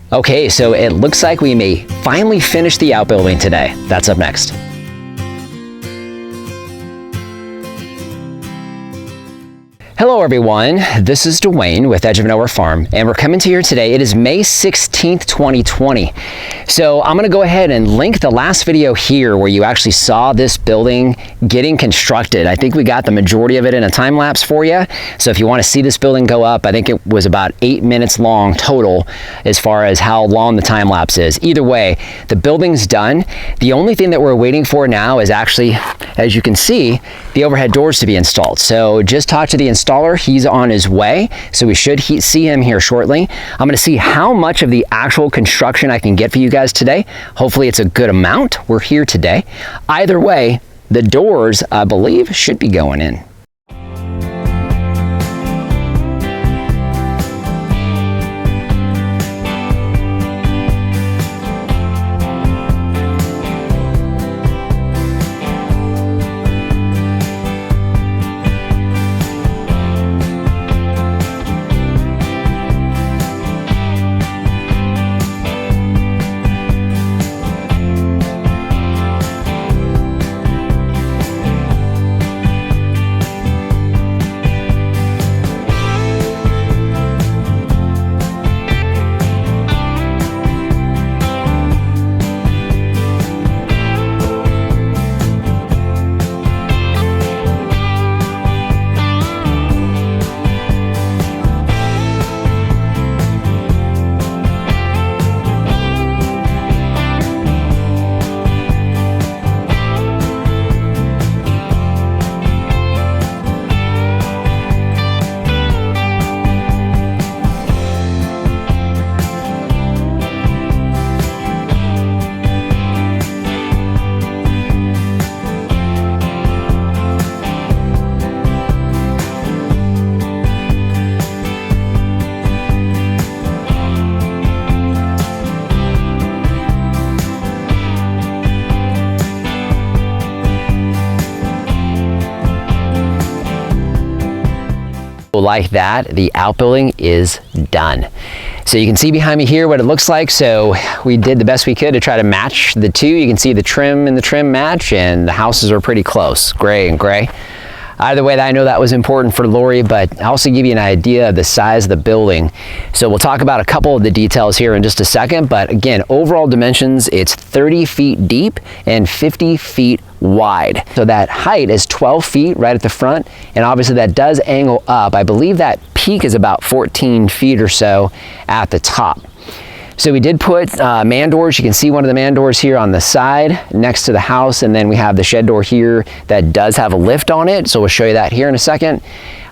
Okay, so it looks like we may finally finish the outbuilding today. That's up next. Hello everyone, this is Dwayne with Edge of Nowhere Farm, and we're coming to you today. It is May 16th, 2020. So I'm gonna go ahead and link the last video here where you actually saw this building getting constructed. I think we got the majority of it in a time lapse for you. So if you wanna see this building go up, I think it was about 8 minutes long total as far as how long the time lapse is. Either way, the building's done. The only thing that we're waiting for now is actually, as you can see, the overhead doors to be installed. So just talk to the installer. He's on his way, so we should see him here shortly. I'm gonna see how much of the actual construction I can get for you guys today. Hopefully it's a good amount. We're here today. Either way, the doors, I believe, should be going in. Like that, the outbuilding is done. So you can see behind me here what it looks like. So we did the best we could to try to match the two. You can see the trim and the trim match, and the houses are pretty close, gray and gray. Either way, I know that was important for Lori, but I'll also give you an idea of the size of the building. So we'll talk about a couple of the details here in just a second, but again, overall dimensions, it's 30 feet deep and 50 feet wide. So that height is 12 feet right at the front, and obviously that does angle up. I believe that peak is about 14 feet or so at the top. So we did put man doors. You can see one of the man doors here on the side next to the house, and then we have the shed door here that does have a lift on it. So we'll show you that here in a second.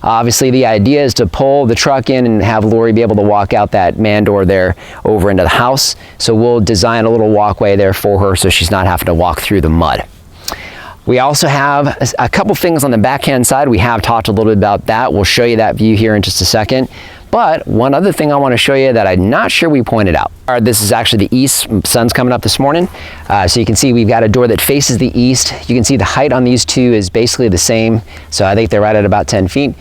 Obviously the idea is to pull the truck in and have Lori be able to walk out that man door there over into the house. So we'll design a little walkway there for her so she's not having to walk through the mud. We also have a couple things on the backhand side. We have talked a little bit about that. We'll show you that view here in just a second. But one other thing I want to show you that I'm not sure we pointed out. This is actually the east. Sun's coming up this morning. So you can see we've got a door that faces the east. You can see the height on these two is basically the same. So I think they're right at about 10 feet.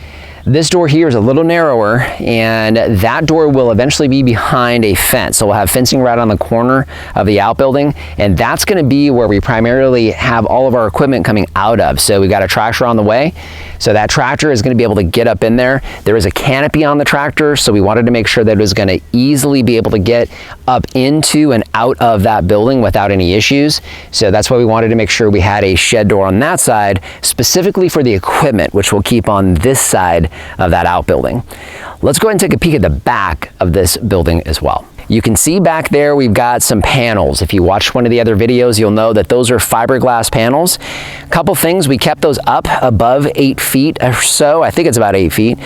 This door here is a little narrower, and that door will eventually be behind a fence. So we'll have fencing right on the corner of the outbuilding, and that's going to be where we primarily have all of our equipment coming out of. So we've got a tractor on the way. So that tractor is going to be able to get up in there. There is a canopy on the tractor, so we wanted to make sure that it was going to easily be able to get up into and out of that building without any issues. So that's why we wanted to make sure we had a shed door on that side, specifically for the equipment, which we'll keep on this side of that outbuilding. Let's go ahead and take a peek at the back of this building as well. You can see back there we've got some panels. If you watched one of the other videos, you'll know that those are fiberglass panels. A couple things, we kept those up above 8 feet or so. I think it's about 8 feet.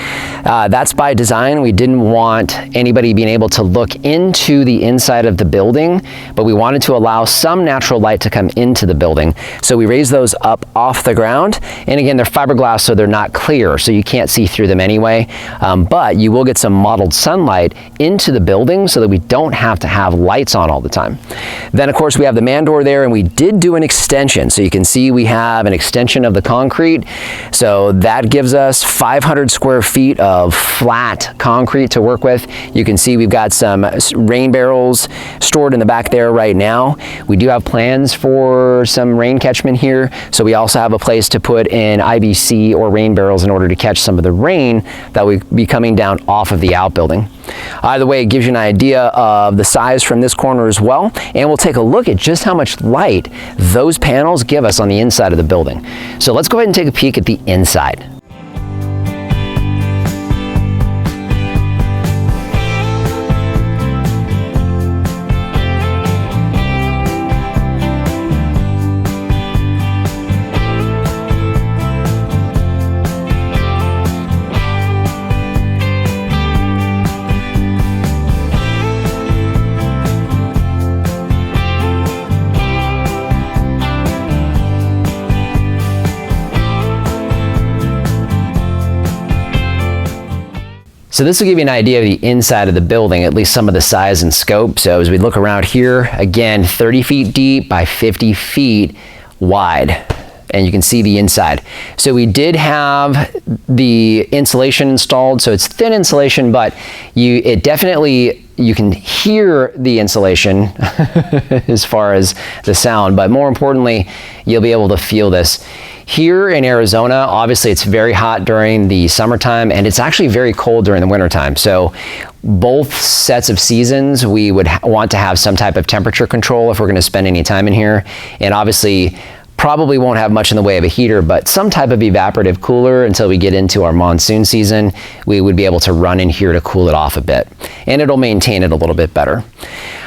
That's by design. We didn't want anybody being able to look into the inside of the building, but we wanted to allow some natural light to come into the building. So we raised those up off the ground. And again, they're fiberglass, so they're not clear, so you can't see through them anyway. But you will get some mottled sunlight into the building so that we don't have to have lights on all the time. Then of course we have the man door there, and we did do an extension. So you can see we have an extension of the concrete. So that gives us 500 square feet of flat concrete to work with. You can see we've got some rain barrels stored in the back there right now. We do have plans for some rain catchment here. So we also have a place to put in IBC or rain barrels in order to catch some of the rain that will be coming down off of the outbuilding. Either way, it gives you an idea of the size from this corner as well, and we'll take a look at just how much light those panels give us on the inside of the building. So let's go ahead and take a peek at the inside. So this will give you an idea of the inside of the building, at least some of the size and scope. So as we look around here, again, 30 feet deep by 50 feet wide. And you can see the inside. So we did have the insulation installed. So it's thin insulation, but you can hear the insulation as far as the sound, but more importantly, you'll be able to feel this. Here in Arizona, obviously it's very hot during the summertime, and it's actually very cold during the wintertime. So both sets of seasons, we would want to have some type of temperature control if we're gonna spend any time in here. And obviously, probably won't have much in the way of a heater, but some type of evaporative cooler until we get into our monsoon season. We would be able to run in here to cool it off a bit, and it'll maintain it a little bit better.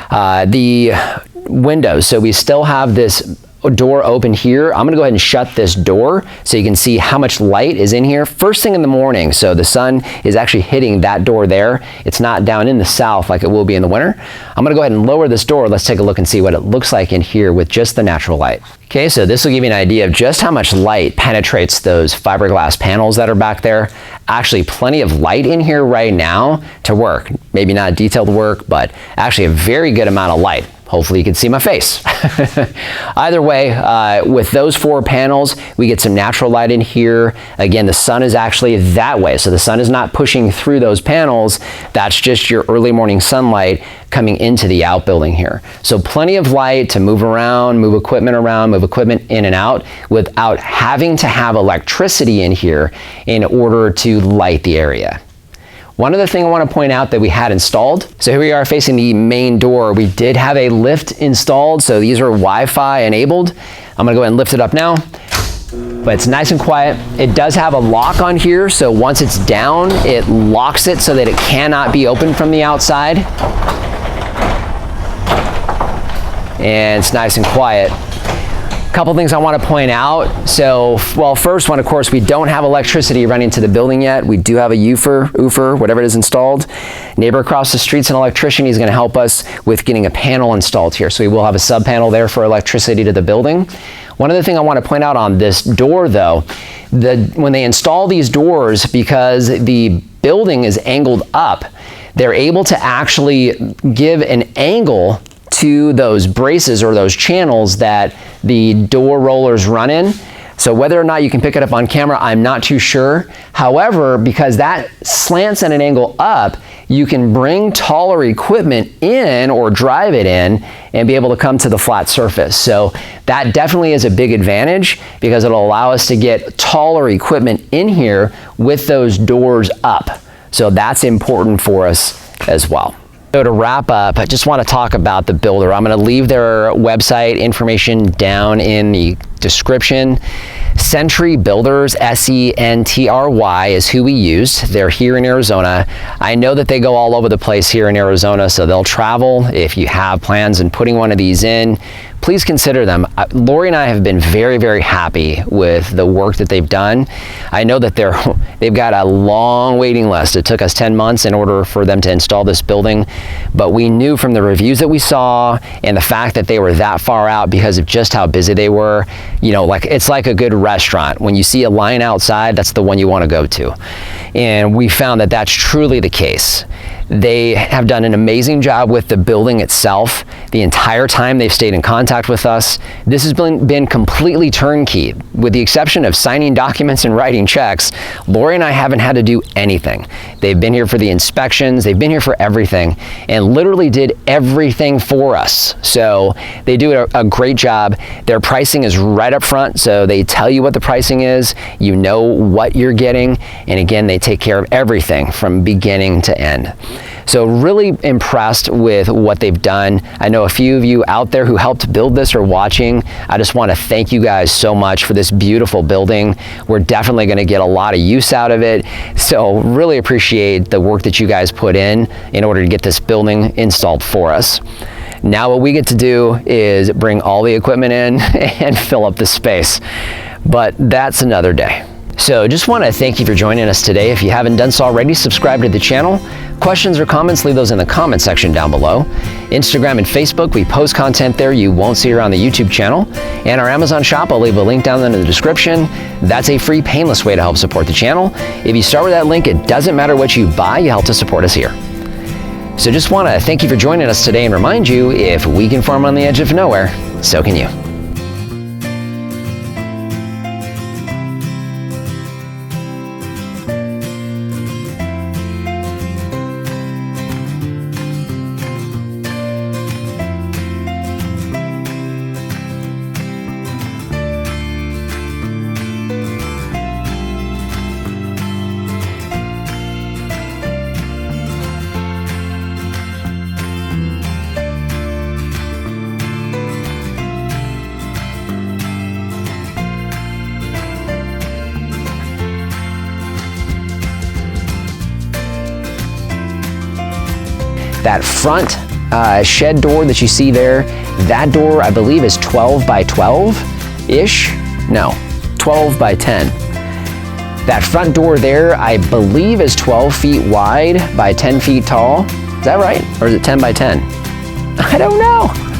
The windows, so we still have this door open here. I'm gonna go ahead and shut this door so you can see how much light is in here first thing in the morning. So the sun is actually hitting that door there. It's not down in the south like it will be in the winter. I'm gonna go ahead and lower this door. Let's take a look and see what it looks like in here with just the natural light. Okay, so this will give you an idea of just how much light penetrates those fiberglass panels that are back there. Actually, plenty of light in here right now to work. Maybe not detailed work, but actually a very good amount of light. Hopefully you can see my face. Either way, with those 4 panels, we get some natural light in here. Again, the sun is actually that way, so the sun is not pushing through those panels. That's just your early morning sunlight coming into the outbuilding here. So plenty of light to move around, move equipment around, move equipment in and out without having to have electricity in here in order to light the area. One other thing I want to point out that we had installed. So here we are facing the main door. We did have a lift installed. So these are Wi-Fi enabled. I'm gonna go ahead and lift it up now, but it's nice and quiet. It does have a lock on here. So once it's down, it locks it so that it cannot be opened from the outside. And it's nice and quiet. Couple things I want to point out. So, well, first one, of course, we don't have electricity running to the building yet. We do have a oofer, whatever it is installed. Neighbor across the street's an electrician. He's going to help us with getting a panel installed here. So we will have a sub panel there for electricity to the building. One other thing I want to point out on this door, though, when they install these doors, because the building is angled up, they're able to actually give an angle to those braces or those channels that the door rollers run in. So whether or not you can pick it up on camera, I'm not too sure. However, because that slants at an angle up, you can bring taller equipment in or drive it in and be able to come to the flat surface. So that definitely is a big advantage because it'll allow us to get taller equipment in here with those doors up. So that's important for us as well. So to wrap up, I just want to talk about the builder. I'm going to leave their website information down in the description. Sentry Builders, S-E-N-T-R-Y is who we use. They're here in Arizona. I know that they go all over the place here in Arizona, so they'll travel. If you have plans in putting one of these in, please consider them. Lori and I have been very, very happy with the work that they've done. I know that they've got a long waiting list. It took us 10 months in order for them to install this building, but we knew from the reviews that we saw and the fact that they were that far out because of just how busy they were, you know, like it's like a good restaurant. When you see a line outside, that's the one you want to go to. And we found that that's truly the case. They have done an amazing job with the building itself. The entire time they've stayed in contact with us. This has been completely turnkey. With the exception of signing documents and writing checks, Lori and I haven't had to do anything. They've been here for the inspections, they've been here for everything, and literally did everything for us. So they do a great job. Their pricing is right up front, so they tell you what the pricing is, you know what you're getting, and again, they take care of everything from beginning to end. So really impressed with what they've done. I know a few of you out there who helped build this are watching. I just want to thank you guys so much for this beautiful building. We're definitely going to get a lot of use out of it. So really appreciate the work that you guys put in order to get this building installed for us. Now what we get to do is bring all the equipment in and fill up the space. But that's another day. So just want to thank you for joining us today. If you haven't done so already, subscribe to the channel. Questions or comments, leave those in the comment section down below. Instagram and Facebook, we post content there you won't see around the YouTube channel. And our Amazon shop, I'll leave a link down in the description. That's a free, painless way to help support the channel. If you start with that link, it doesn't matter what you buy, you help to support us here. So just want to thank you for joining us today and remind you, if we can farm on the edge of nowhere, so can you. That front shed door that you see there, that door I believe is 12 by 12-ish? No, 12 by 10. That front door there I believe is 12 feet wide by 10 feet tall. Is that right? Or is it 10 by 10? I don't know.